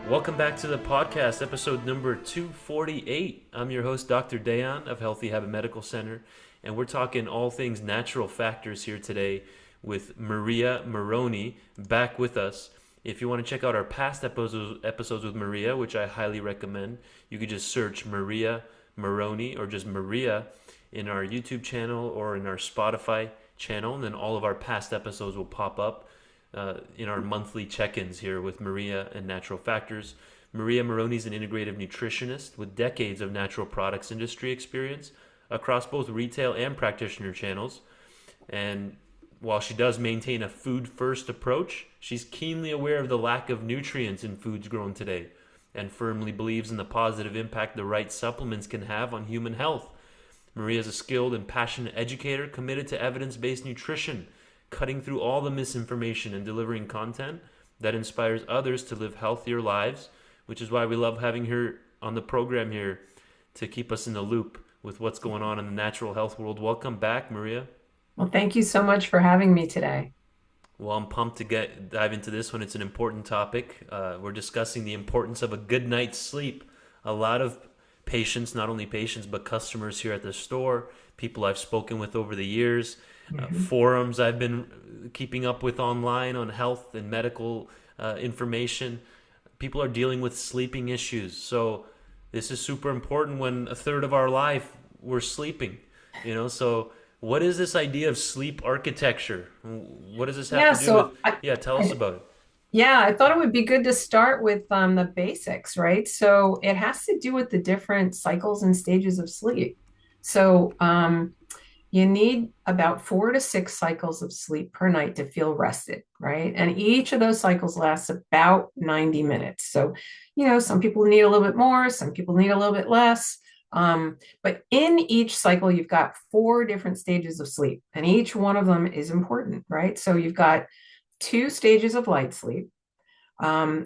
Welcome back to the podcast, episode number 248. I'm your host, Dr. Dayan of Healthy Habit Medical Center, and we're talking all things natural factors here today with Maria Maroney back with us. If you want to check out our past episodes with Maria, which I highly recommend, you could just search Maria Maroney or just Maria in our YouTube channel or in our Spotify channel, and then all of our past episodes will pop up in our monthly check-ins here with Maria and Natural Factors. Maria Maroney is an integrative nutritionist with decades of natural products industry experience across both retail and practitioner channels. And while she does maintain a food-first approach, she's keenly aware of the lack of nutrients in foods grown today and firmly believes in the positive impact the right supplements can have on human health. Maria is a skilled and passionate educator committed to evidence-based nutrition, cutting through all the misinformation and delivering content that inspires others to live healthier lives, which is why we love having her on the program here to keep us in the loop with what's going on in the natural health world. Welcome back, Maria. Well, thank you so much for having me today. Well, I'm pumped to dive into this one. It's an important topic. We're discussing the importance of a good night's sleep. A lot of patients, not only patients, but customers here at the store, people I've spoken with over the years, Mhm. forums I've been keeping up with online on health and medical information. People are dealing with sleeping issues. So this is super important when a third of our life we're sleeping, so what is this idea of sleep architecture? What does this have Yeah, to do with, so I, yeah, tell us I about it. yeah, I thought it would be good to start with the basics, right? So it has to do with the different cycles and stages of sleep. So you need about 4 to 6 cycles of sleep per night to feel rested, right? And each of those cycles lasts about 90 minutes. So, some people need a little bit more, some people need a little bit less. But in each cycle, you've got 4 different stages of sleep, and each one of them is important, right? So you've got 2 stages of light sleep.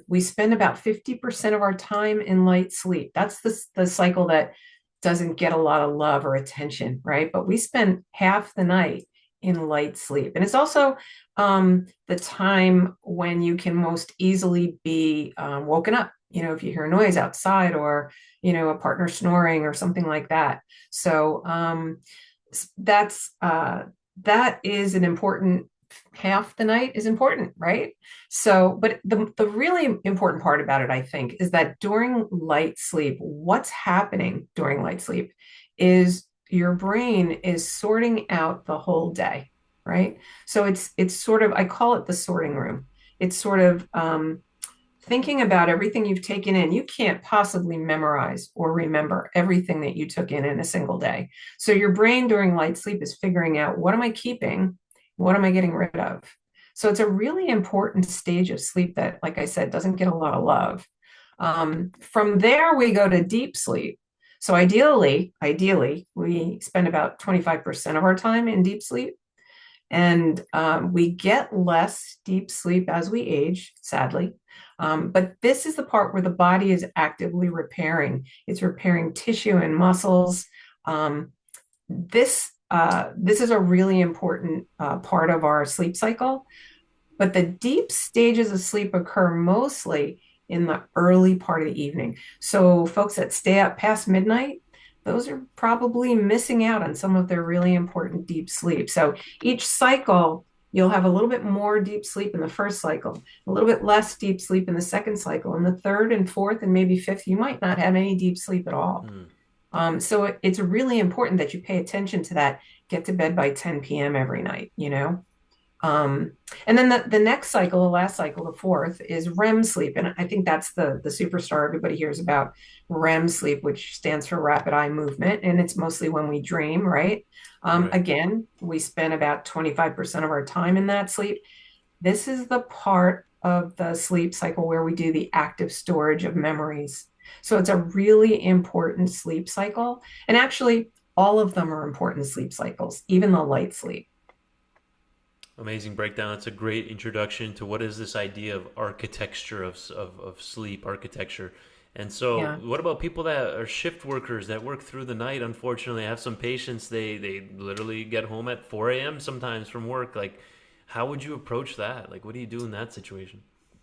We spend about 50% of our time in light sleep. That's the cycle that doesn't get a lot of love or attention, right? But we spend half the night in light sleep. And it's also the time when you can most easily be woken up, if you hear a noise outside or, a partner snoring or something like that. So that's that is an important half the night is important, right? So, but the really important part about it, I think, is that during light sleep, what's happening during light sleep is your brain is sorting out the whole day, right? So it's sort of, I call it the sorting room. It's sort of thinking about everything you've taken in. You can't possibly memorize or remember everything that you took in a single day. So your brain during light sleep is figuring out, what am I keeping? What am I getting rid of? So it's a really important stage of sleep that, like I said, doesn't get a lot of love. From there, we go to deep sleep. So ideally, we spend about 25% of our time in deep sleep. And we get less deep sleep as we age, sadly. But this is the part where the body is actively repairing. It's repairing tissue and muscles. This is a really important part of our sleep cycle. But the deep stages of sleep occur mostly in the early part of the evening. So folks that stay up past midnight, those are probably missing out on some of their really important deep sleep. So each cycle, you'll have a little bit more deep sleep in the first cycle, a little bit less deep sleep in the second cycle, and the third and fourth and maybe fifth, you might not have any deep sleep at all. Hmm. So it's really important that you pay attention to that. Get to bed by 10 p.m. every night. Um, and then the next cycle, the last cycle, the fourth, is REM sleep. And I think that's the superstar everybody hears about, REM sleep, which stands for rapid eye movement. And it's mostly when we dream, right? Right. Again, we spend about 25% of our time in that sleep. This is the part of the sleep cycle where we do the active storage of memories. So it's a really important sleep cycle. And actually, all of them are important sleep cycles, even the light sleep. Amazing breakdown. It's a great introduction to what is this idea of architecture of sleep architecture. And so, Yeah. what about people that are shift workers that work through the night? Unfortunately, I have some patients, they literally get home at 4 a.m. sometimes from work. Like, how would you approach that? Like, what do you do in that situation?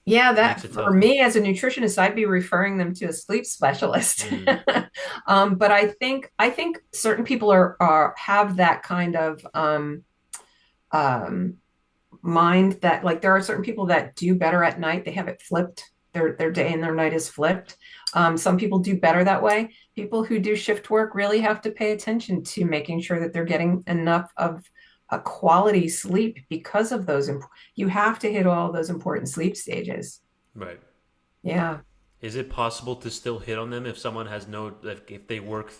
Yeah, makes that it for tough. me as a nutritionist, I'd be referring them to a sleep specialist. Mm, But I think certain people are have that kind of um, mind that like there are certain people that do better at night. They have it flipped. Their day and their night is flipped. Some people do better that way. People who do shift work really have to pay attention to making sure that they're getting enough of a quality sleep because of those. You have to hit all those important sleep stages. right. Yeah. Is it possible to still hit on them if someone has no, if they work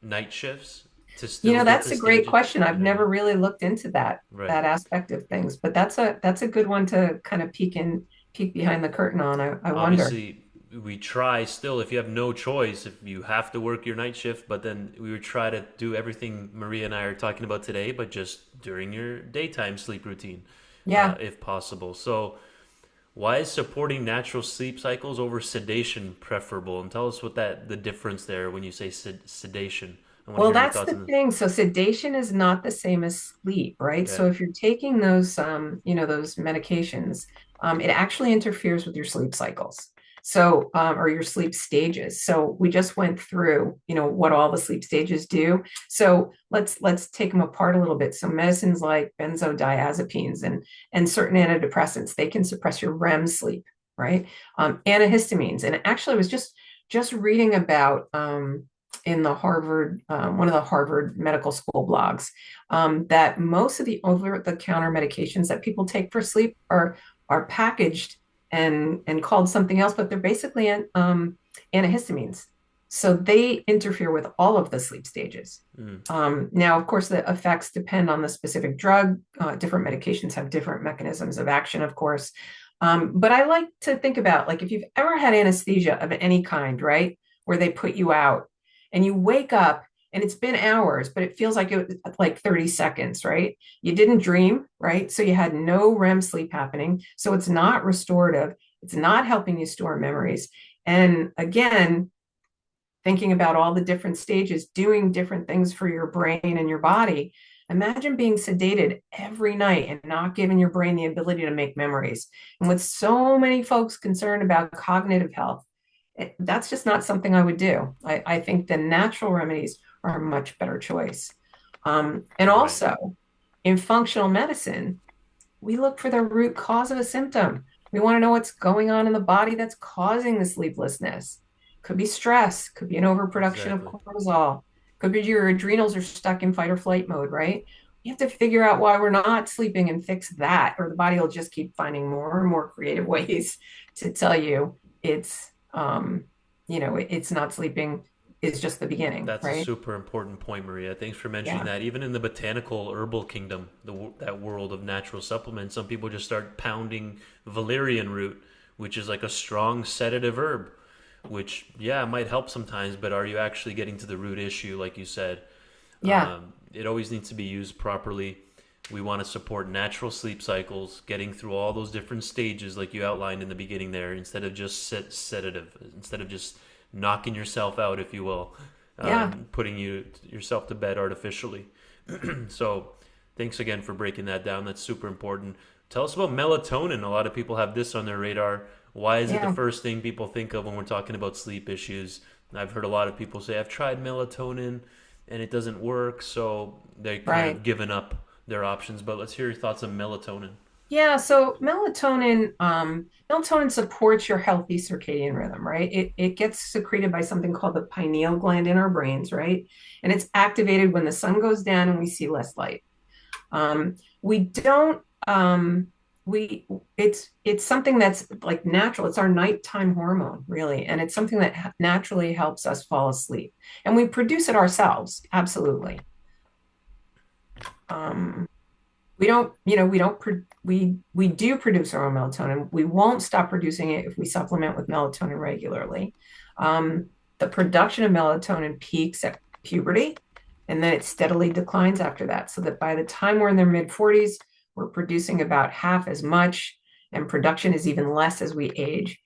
night shifts to still get That's the a great stages? question. You I've know what I never mean? really looked into Right. that aspect of things, but that's a good one to kind of peek behind the curtain on. I wonder. Obviously, we try still, if you have no choice, if you have to work your night shift, but then we would try to do everything Maria and I are talking about today, but just during your daytime sleep routine, Yeah. if possible. So, why is supporting natural sleep cycles over sedation preferable? And tell us what the difference there when you say sedation. I want to Well, hear your that's thoughts the on this. thing. So sedation is not the same as sleep, right? Okay. So if you're taking those, those medications, it actually interferes with your sleep cycles. So, or your sleep stages. So we just went through, what all the sleep stages do. So let's take them apart a little bit. So medicines like benzodiazepines and certain antidepressants, they can suppress your REM sleep, right? Antihistamines, and actually, I was just reading about. In the Harvard, one of the Harvard Medical School blogs, that most of the over-the-counter medications that people take for sleep are packaged and called something else, but they're basically antihistamines. So they interfere with all of the sleep stages. Mm, Now, of course, the effects depend on the specific drug. Different medications have different mechanisms of action, of course. But I like to think about like if you've ever had anesthesia of any kind, right, where they put you out and you wake up and it's been hours, but it feels like it was like 30 seconds, right? You didn't dream, right? So you had no REM sleep happening. So it's not restorative. It's not helping you store memories. And again, thinking about all the different stages, doing different things for your brain and your body. Imagine being sedated every night and not giving your brain the ability to make memories. And with so many folks concerned about cognitive health, that's just not something I would do. I think the natural remedies are a much better choice. And right. also, in functional medicine, we look for the root cause of a symptom. We want to know what's going on in the body that's causing the sleeplessness. Could be stress, could be an overproduction of Exactly. cortisol, could be your adrenals are stuck in fight or flight mode, right? You have to figure out why we're not sleeping and fix that, or the body will just keep finding more and more creative ways to tell you it's not sleeping is just the beginning, That's a right? super important point, Maria. Thanks for mentioning Yeah. that. Even in the botanical herbal kingdom, that world of natural supplements, some people just start pounding valerian root, which is like a strong sedative herb, which, yeah, might help sometimes, but are you actually getting to the root issue, like you said? Yeah. It always needs to be used properly. We want to support natural sleep cycles, getting through all those different stages, like you outlined in the beginning there, instead of just sedative, instead of just knocking yourself out, if you will, Yeah. putting yourself to bed artificially. So, thanks again for breaking that down. That's super important. Tell us about melatonin. A lot of people have this on their radar. Why is it the Yeah. first thing people think of when we're talking about sleep issues? I've heard a lot of people say, I've tried melatonin and it doesn't work, so they kind of Right. given up their options. But let's hear your thoughts on melatonin. Yeah, so melatonin supports your healthy circadian rhythm, right? It gets secreted by something called the pineal gland in our brains, right? And it's activated when the sun goes down and we see less light. We don't we it's something that's like natural. It's our nighttime hormone, really, and it's something that naturally helps us fall asleep. And we produce it ourselves, absolutely. Um, we don't we do produce our own melatonin. We won't stop producing it if we supplement with melatonin regularly. The production of melatonin peaks at puberty, and then it steadily declines after that, so that by the time we're in their mid 40s, we're producing about half as much, and production is even less as we age.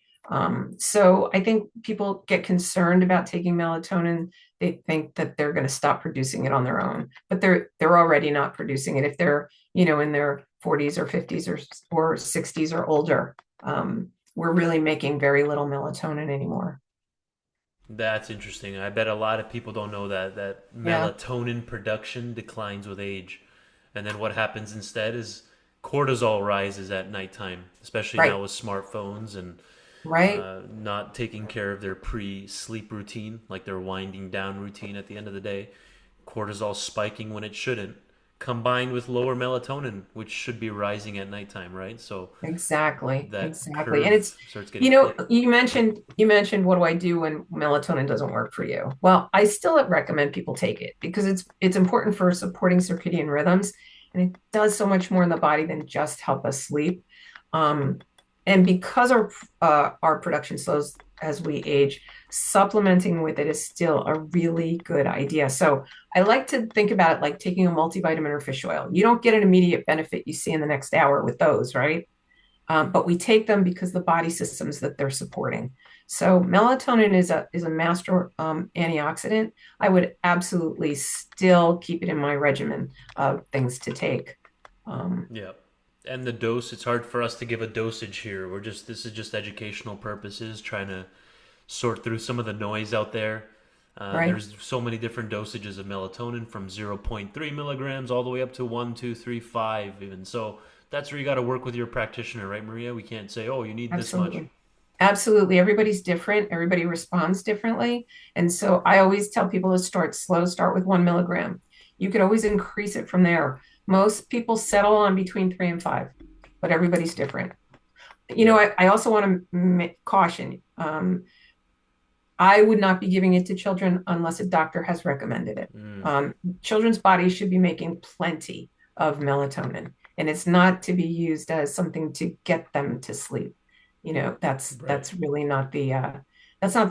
So I think people get concerned about taking melatonin. They think that they're going to stop producing it on their own, but they're already not producing it if they're in their 40s or 50s or 60s or older. we're really making very little melatonin anymore. That's interesting. I bet a lot of people don't know that Yeah, melatonin production declines with age. And then what happens instead is cortisol rises at nighttime, especially right, now with smartphones and right. not taking care of their pre-sleep routine, like their winding down routine at the end of the day. Cortisol spiking when it shouldn't, combined with lower melatonin, which should be rising at nighttime, right? So Exactly, that exactly. And it's, curve starts getting flipped. you mentioned what do I do when melatonin doesn't work for you? Well, I still recommend people take it because it's important for supporting circadian rhythms, and it does so much more in the body than just help us sleep. Um, and because our production slows as we age, supplementing with it is still a really good idea. So I like to think about it like taking a multivitamin or fish oil. You don't get an immediate benefit you see in the next hour with those, right? But we take them because the body systems that they're supporting. So melatonin is a master antioxidant. I would absolutely still keep it in my regimen of things to take. Um, Yeah. And the dose, it's hard for us to give a dosage here. This is just educational purposes, trying to sort through some of the noise out there. right. There's so many different dosages of melatonin from zero point 0.3 milligrams all the way up to 1, 2, 3, 5 even. So that's where you got to work with your practitioner, right, Maria? We can't say, oh, you need this much. Absolutely. Absolutely. Everybody's different. Everybody responds differently. And so I always tell people to start slow, start with 1 milligram. You could always increase it from there. Most people settle on between 3 and 5, but everybody's different. Yeah. I also want to caution. I would not be giving it to children unless a doctor has recommended it. Mm, Um, Children's bodies should be making plenty of melatonin, and it's not to be used as something to get them to sleep. That's right. that's really not the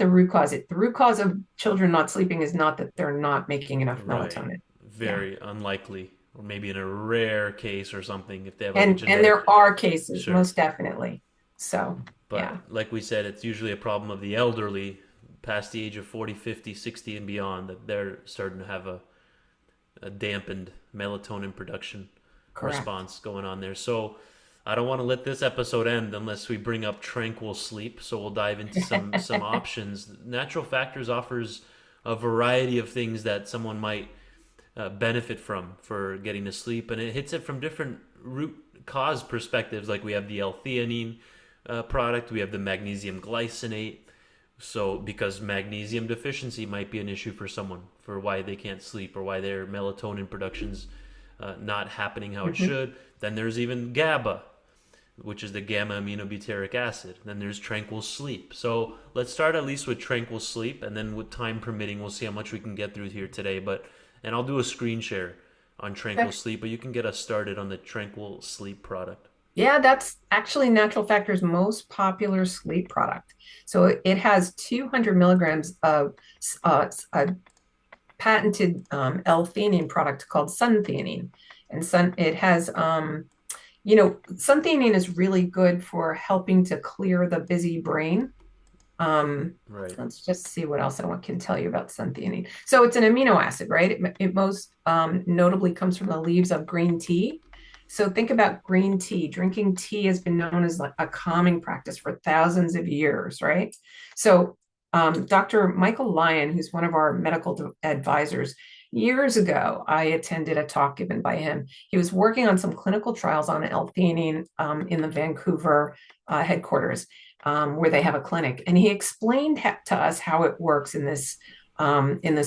root cause. The root cause of children not sleeping is not that they're not making enough Right. melatonin. Yeah. Very unlikely. Or maybe in a rare case or something, if they have like a And genetic. there are cases, Sure. most definitely. So, But yeah. like we said, it's usually a problem of the elderly past the age of 40, 50, 60, and beyond that they're starting to have a dampened melatonin production Correct. response going on there. So I don't want to let this episode end unless we bring up Tranquil sleep. So we'll dive into some options. Natural Factors offers a variety of things that someone might benefit from for getting to sleep, and it hits it from different root cause perspectives. Like we have the L-Theanine product, we have the magnesium glycinate. So because magnesium deficiency might be an issue for someone for why they can't sleep or why their melatonin production's not happening how it Mhm. should. Then there's even GABA, which is the gamma aminobutyric acid. Then there's Tranquil sleep. So let's start at least with Tranquil sleep, and then with time permitting, we'll see how much we can get through here today. And I'll do a screen share on Tranquil sleep, but you can get us started on the Tranquil sleep product. Yeah, that's actually Natural Factor's most popular sleep product. So it has 200 milligrams of a patented L-theanine product called Suntheanine. And it has, Suntheanine is really good for helping to clear the busy brain. Um, Right. let's just see what else can tell you about Suntheanine. So it's an amino acid, right? It most notably comes from the leaves of green tea. So think about green tea. Drinking tea has been known as like a calming practice for thousands of years, right? So Dr. Michael Lyon, who's one of our medical advisors, years ago, I attended a talk given by him. He was working on some clinical trials on L-theanine in the Vancouver headquarters where they have a clinic. And he explained to us how it works in this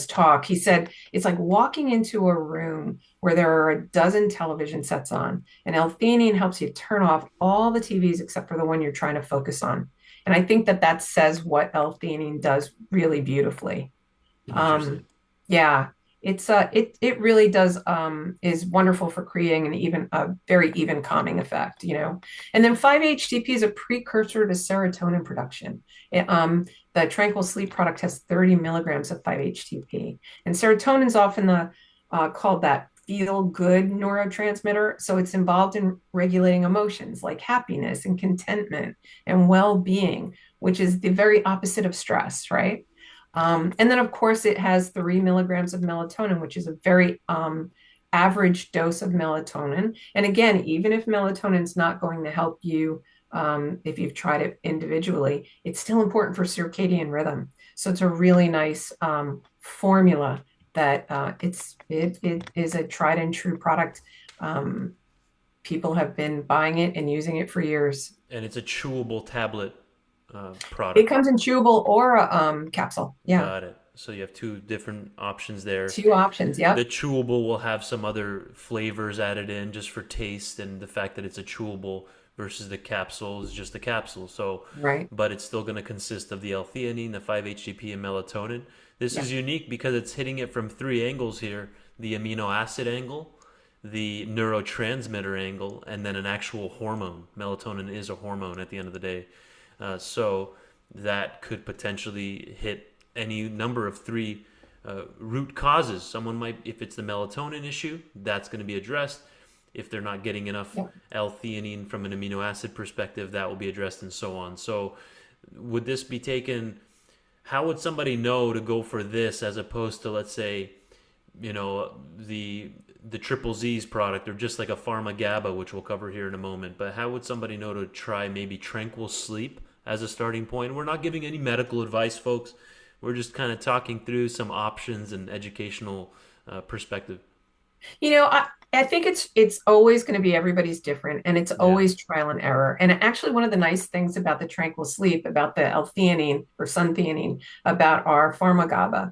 talk. He said it's like walking into a room where there are a dozen television sets on, and L-theanine helps you turn off all the TVs except for the one you're trying to focus on. And I think that says what L-theanine does really beautifully. Um, Interesting. yeah, it really does is wonderful for creating an even a very even calming effect. And then 5-HTP is a precursor to serotonin production. The Tranquil Sleep product has 30 milligrams of 5-HTP, and serotonin is often called that feel good neurotransmitter. So it's involved in regulating emotions like happiness and contentment and well-being, which is the very opposite of stress, right? And then, of course, it has 3 milligrams of melatonin, which is a very average dose of melatonin. And again, even if melatonin is not going to help you if you've tried it individually, it's still important for circadian rhythm. So it's a really nice formula that it is a tried and true product. Um, People have been buying it and using it for years. And it's a chewable tablet It product. comes in chewable or a capsule. Yeah, Got it. So you have two different options there. two options. The Yep. chewable will have some other flavors added in just for taste, and the fact that it's a chewable versus the capsule is just a capsule. So, Right. but it's still going to consist of the L-theanine, the 5-HTP, and melatonin. This Yeah. is unique because it's hitting it from three angles here: the amino acid angle, the neurotransmitter angle, and then an actual hormone. Melatonin is a hormone at the end of the day. So that could potentially hit any number of three root causes. Someone might, if it's the melatonin issue, that's going to be addressed. If they're not getting enough Yep. L-theanine from an amino acid perspective, that will be addressed, and so on. So, would this be taken? How would somebody know to go for this as opposed to, let's say, the triple Z's product, or just like a Pharma GABA, which we'll cover here in a moment? But how would somebody know to try maybe Tranquil Sleep as a starting point? We're not giving any medical advice, folks. We're just kind of talking through some options and educational perspective. You know, I think it's always going to be everybody's different and it's Yeah. always trial and error. And actually one of the nice things about the Tranquil Sleep, about the L-theanine or Suntheanine, about our Pharma GABA,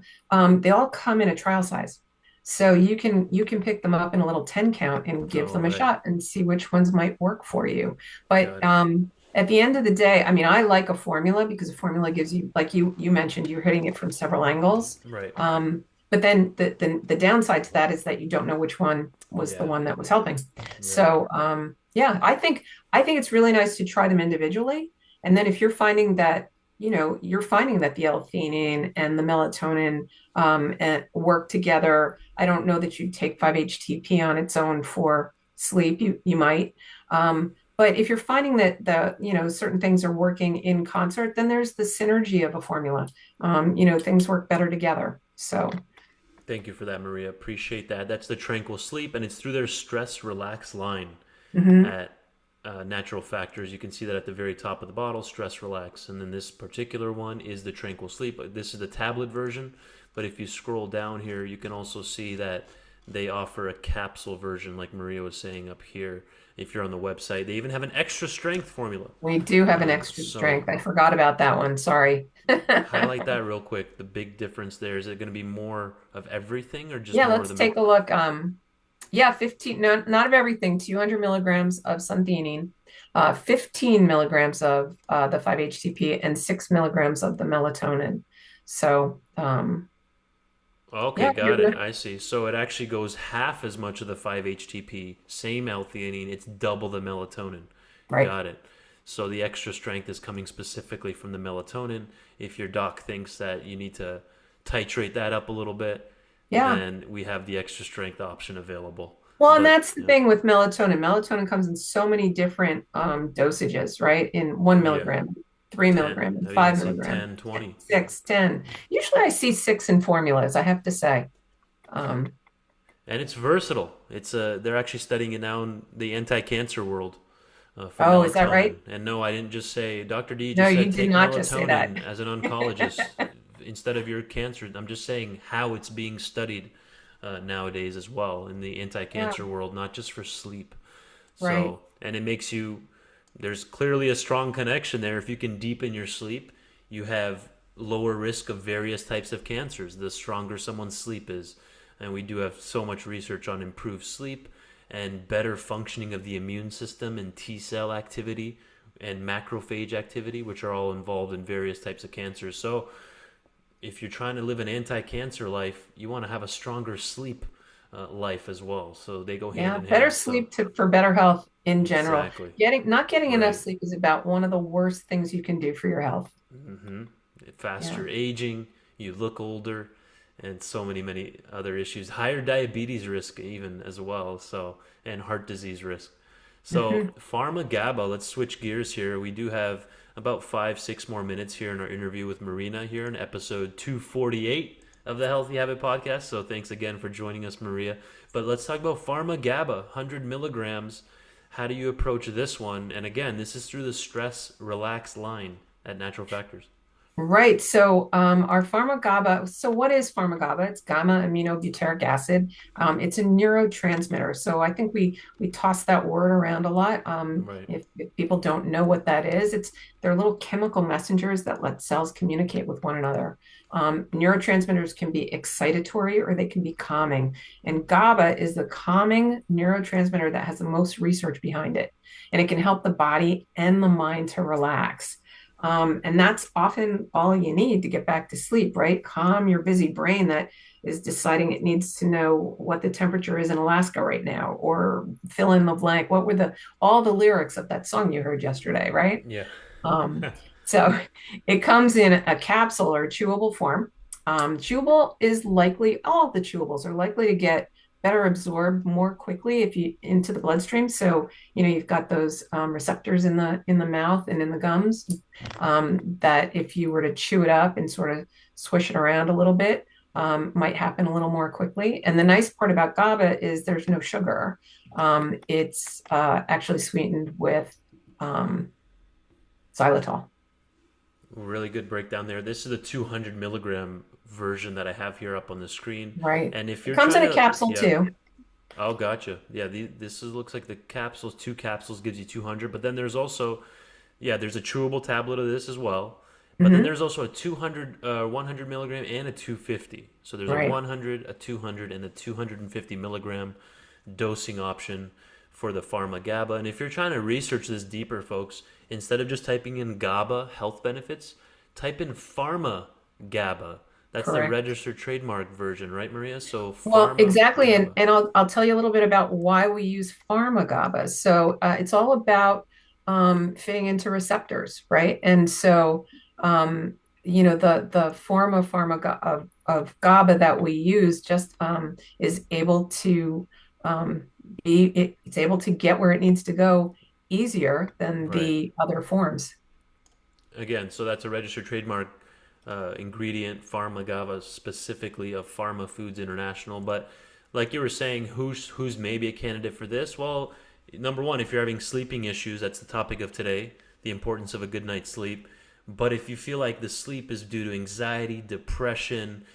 they all come in a trial size. So you can pick them up in a little 10 count and give Oh, them a right. shot and see which ones might work for you. But Got it. at the end of the day, I mean, I like a formula because a formula gives you, like you mentioned, you're hitting it from several angles. Right. But then the downside to that is that you don't know which one was the Yeah. one that was helping. Right. So yeah, I think it's really nice to try them individually. And then if you're finding that, you're finding that the L-theanine and the melatonin and work together. I don't know that you take 5-HTP on its own for sleep. You might. But if you're finding that certain things are working in concert, then there's the synergy of a formula. Things work better together. So Thank you for that, Maria. Appreciate that. That's the Tranquil Sleep, and it's through their Stress Relax line mhm. at Natural Factors. You can see that at the very top of the bottle, Stress Relax. And then this particular one is the Tranquil Sleep. This is the tablet version, but if you scroll down here, you can also see that they offer a capsule version, like Maria was saying up here. If you're on the website, they even have an extra strength formula. We do have an extra So strength. I forgot about that one. Sorry. highlight that real quick. The big difference there, is it going to be more of everything or just Yeah, more of let's the take a look. Yeah, 15, no, not of everything, 200 milligrams of suntheanine, 15 milligrams of the 5-HTP, and 6 milligrams of the melatonin. So, Okay, yeah, got it. I see. So it actually goes half as much of the 5-HTP, same L-theanine, it's double the melatonin. right. Got it. So the extra strength is coming specifically from the melatonin. If your doc thinks that you need to titrate that up a little bit, Yeah. then we have the extra strength option available. Well, and But that's the thing with melatonin. Melatonin comes in so many different dosages, right? In 1 milligram, 10, milligram, and I've even five seen milligram, 10, 20. 6, 10. Usually I see 6 in formulas, I have to say. Um, And it's versatile. They're actually studying it now in the anti-cancer world for oh, is that melatonin. right? And no, I didn't just say, Dr. D No, just you said did take not just say that. melatonin as an oncologist instead of your cancer. I'm just saying how it's being studied nowadays as well in the Yeah, anti-cancer world, not just for sleep. right. So, and it makes you, there's clearly a strong connection there. If you can deepen your sleep, you have lower risk of various types of cancers the stronger someone's sleep is. And we do have so much research on improved sleep and better functioning of the immune system and T cell activity and macrophage activity, which are all involved in various types of cancers. So, if you're trying to live an anti-cancer life, you want to have a stronger sleep life as well. So they go hand Yeah, in better hand. So sleep for better health in general. exactly Not getting enough right. sleep is about one of the worst things you can do for your health. hmm Yeah. Faster aging, you look older, and so many other issues. Higher diabetes risk even as well. So and heart disease risk. So Hmm. Pharma GABA. Let's switch gears here. We do have about 5, 6 more minutes here in our interview with Marina here in episode 248 of the Healthy Habit Podcast. So thanks again for joining us, Maria. But let's talk about Pharma GABA, 100 milligrams. How do you approach this one? And again, this is through the stress relax line at Natural Factors. Right. So our Pharma GABA. So what is Pharma GABA? It's gamma aminobutyric acid. It's a neurotransmitter. So I think we toss that word around a lot. Right. If people don't know what that is, they're little chemical messengers that let cells communicate with one another. Neurotransmitters can be excitatory or they can be calming. And GABA is the calming neurotransmitter that has the most research behind it. And it can help the body and the mind to relax. And that's often all you need to get back to sleep, right? Calm your busy brain that is deciding it needs to know what the temperature is in Alaska right now, or fill in the blank. What were all the lyrics of that song you heard yesterday, right? Yeah. Um, so it comes in a capsule or chewable form. Chewable is likely, all of the chewables are likely to get better absorbed more quickly if you into the bloodstream. So, you've got those receptors in the mouth and in the gums that if you were to chew it up and sort of swish it around a little bit, might happen a little more quickly. And the nice part about GABA is there's no sugar. It's actually sweetened with xylitol. Really good breakdown there. This is the 200 milligram version that I have here up on the screen. Right. And if It you're comes trying in a to, capsule yeah. too. Oh, gotcha. Yeah, looks like the capsules, two capsules gives you 200, but then there's also, yeah, there's a chewable tablet of this as well. But then Hmm. there's also a 200, 100 milligram and a 250. So there's a Right. 100, a 200, and a 250 milligram dosing option for the Pharma GABA. And if you're trying to research this deeper, folks, instead of just typing in GABA health benefits, type in Pharma GABA. That's the Correct. registered trademark version, right, Maria? So Well, Pharma exactly. And, GABA. and I'll tell you a little bit about why we use pharma GABA. So it's all about fitting into receptors, right? And so, the form of of GABA that we use just is able to it's able to get where it needs to go easier than Right. the other forms. Again, so that's a registered trademark ingredient, Pharma GABA, specifically of Pharma Foods International. But like you were saying, who's maybe a candidate for this? Well, number one, if you're having sleeping issues, that's the topic of today, the importance of a good night's sleep. But if you feel like the sleep is due to anxiety, depression,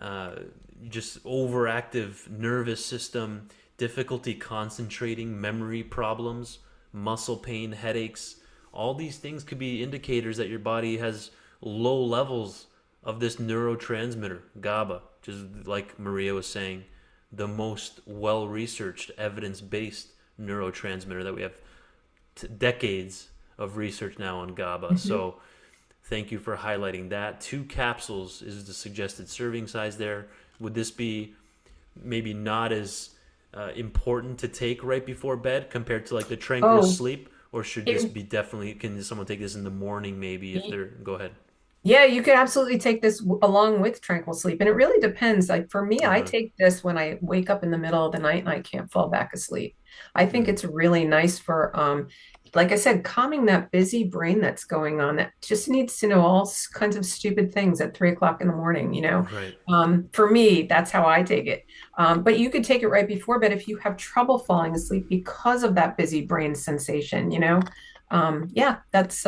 uh, just overactive nervous system, difficulty concentrating, memory problems, muscle pain, headaches, all these things could be indicators that your body has low levels of this neurotransmitter, GABA, which is, like Maria was saying, the most well researched, evidence based neurotransmitter that we have decades of research now on GABA. Mhm. So, thank you for highlighting that. Two capsules is the suggested serving size there. Would this be maybe not as important to take right before bed compared to like the Tranquil Oh, sleep? Or should this it, be definitely, can someone take this in the morning maybe if they're, go ahead. Yeah, you could absolutely take this along with tranquil sleep. And it really depends. Like for me, I Okay. take this when I wake up in the middle of the night and I can't fall back asleep. I think Mm, it's really nice for like I said, calming that busy brain that's going on that just needs to know all kinds of stupid things at 3 o'clock in the morning. right, For me, that's how I take it. But you could take it right before bed if you have trouble falling asleep because of that busy brain sensation. Yeah, that's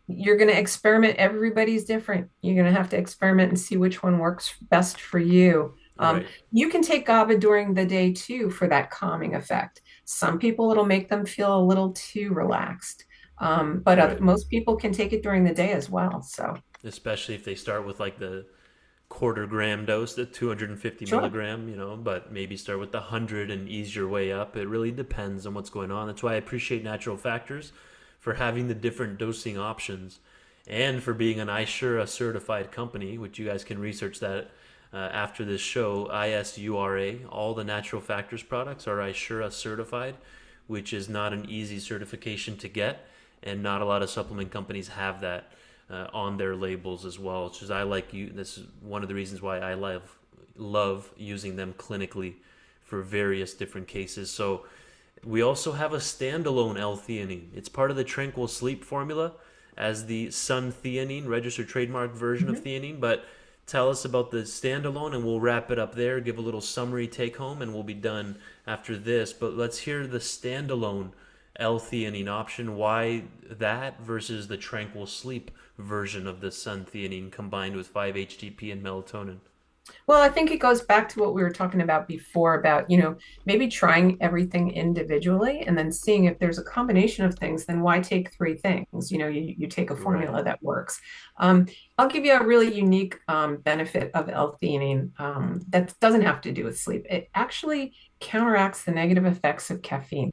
you're going to experiment. Everybody's different. You're going to have to experiment and see which one works best for you. right, You can take GABA during the day too for that calming effect. Some people, it'll make them feel a little too relaxed. But right. most people can take it during the day as well. So, Especially if they start with like the quarter gram dose, the 250 sure. milligram, but maybe start with the 100 and ease your way up. It really depends on what's going on. That's why I appreciate Natural Factors for having the different dosing options and for being an iSura certified company, which you guys can research that after this show. ISURA, all the Natural Factors products are iSura certified, which is not an easy certification to get, and not a lot of supplement companies have that on their labels as well. Which is I like you. This is one of the reasons why I love using them clinically for various different cases. So we also have a standalone L-theanine. It's part of the Tranquil sleep formula as the Suntheanine, registered trademark version of Mhm. theanine. But tell us about the standalone and we'll wrap it up there, give a little summary take home, and we'll be done after this. But let's hear the standalone L-theanine option. Why that versus the Tranquil sleep version of the Suntheanine combined with 5-HTP and melatonin? Well, I think it goes back to what we were talking about before about, maybe trying everything individually and then seeing if there's a combination of things, then why take three things? You take a Right. formula that works. Um, I'll give you a really unique benefit of L-theanine that doesn't have to do with sleep. It actually counteracts the negative effects of caffeine.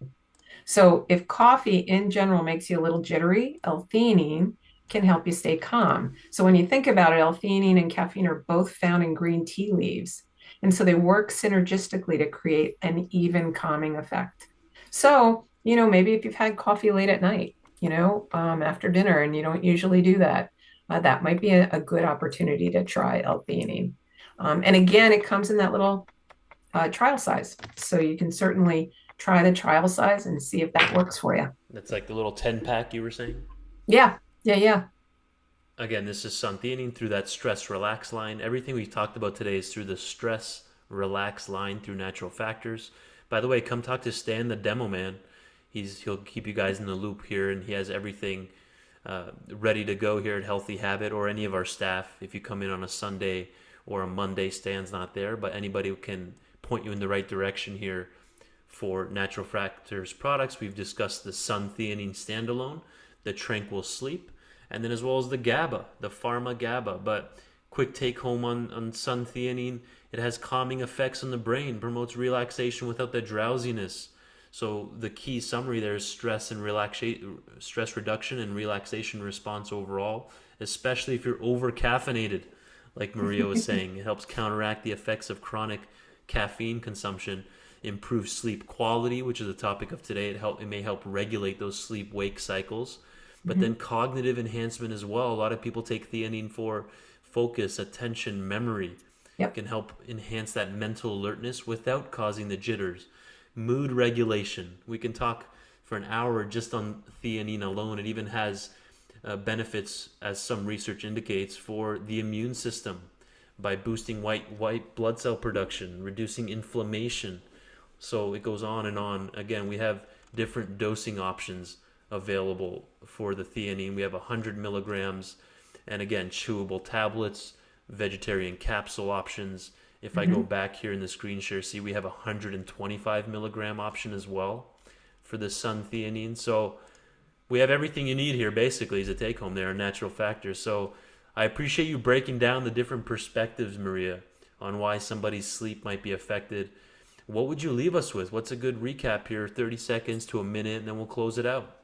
So if coffee in general makes you a little jittery, L-theanine can help you stay calm. So when you think about it, L-theanine and caffeine are both found in green tea leaves. And so they work synergistically to create an even calming effect. So, maybe if you've had coffee late at night, after dinner, and you don't usually do that, that might be a good opportunity to try L-theanine. And again, it comes in that little trial size. So you can certainly try the trial size and see if that works for you. That's like the little 10 pack you were saying? Yeah, yeah, yeah. Again, this is Suntheanine through that stress relax line. Everything we've talked about today is through the stress relax line through natural factors. By the way, come talk to Stan, the demo man. He'll keep you guys in the loop here, and he has everything ready to go here at Healthy Habit, or any of our staff. If you come in on a Sunday or a Monday, Stan's not there, but anybody can point you in the right direction here for Natural Factors products. We've discussed the Suntheanine standalone, the Tranquil Sleep, and then as well as the GABA, the Pharma GABA. But quick take home on Suntheanine, it has calming effects on the brain, promotes relaxation without the drowsiness. So the key summary there is stress reduction and relaxation response overall, especially if you're over caffeinated, like Maria was saying. It helps counteract the effects of chronic caffeine consumption, improve sleep quality, which is the topic of today. It may help regulate those sleep wake cycles, but then Mhm. cognitive enhancement as well. A lot of people take theanine for focus, attention, memory. It Yep. can help enhance that mental alertness without causing the jitters. Mood regulation. We can talk for an hour just on theanine alone. It even has benefits, as some research indicates, for the immune system by boosting white blood cell production, reducing inflammation. So it goes on and on. Again, we have different dosing options available for the theanine. We have 100 milligrams, and again, chewable tablets, vegetarian capsule options. If I go Mhm. back here in the screen share, see we have a 125 milligram option as well for the Suntheanine. So we have everything you need here basically as a take home there, natural factors. So I appreciate you breaking down the different perspectives, Maria, on why somebody's sleep might be affected. What would you leave us with? What's a good recap here? 30 seconds to a minute, and then we'll close it out.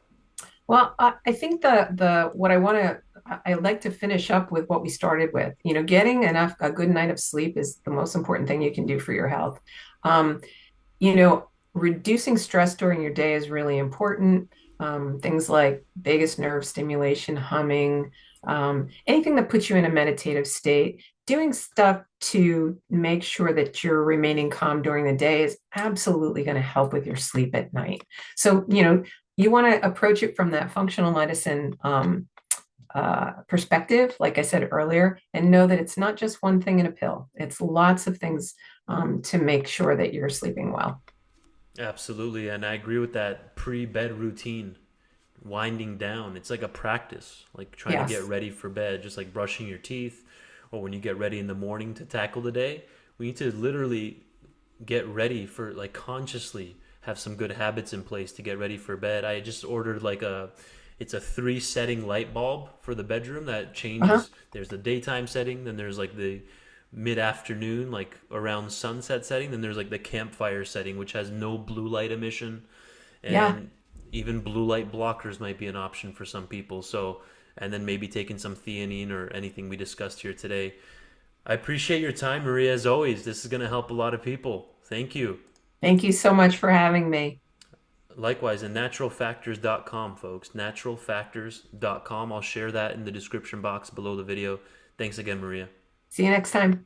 Well, I think the what I like to finish up with what we started with. Getting a good night of sleep is the most important thing you can do for your health. Um, Reducing stress during your day is really important. Things like vagus nerve stimulation, humming, anything that puts you in a meditative state. Doing stuff to make sure that you're remaining calm during the day is absolutely going to help with your sleep at night. So, you want to approach it from that functional medicine perspective, like I said earlier, and know that it's not just one thing in a pill. It's lots of things to make sure that you're sleeping well. Absolutely, and I agree with that pre-bed routine, winding down. It's like a practice, like trying to get Yes. ready for bed, just like brushing your teeth, or when you get ready in the morning to tackle the day. We need to literally get ready for, like, consciously have some good habits in place to get ready for bed. I just ordered it's a 3 setting light bulb for the bedroom that Uh-huh. changes. There's the daytime setting, then there's like the mid-afternoon, like around sunset setting, then there's like the campfire setting, which has no blue light emission, Yeah. and even blue light blockers might be an option for some people. So, and then maybe taking some theanine or anything we discussed here today. I appreciate your time, Maria, as always. This is going to help a lot of people. Thank you. Thank you so much for having me. Likewise, and naturalfactors.com, folks. Naturalfactors.com. I'll share that in the description box below the video. Thanks again, Maria. See you next time.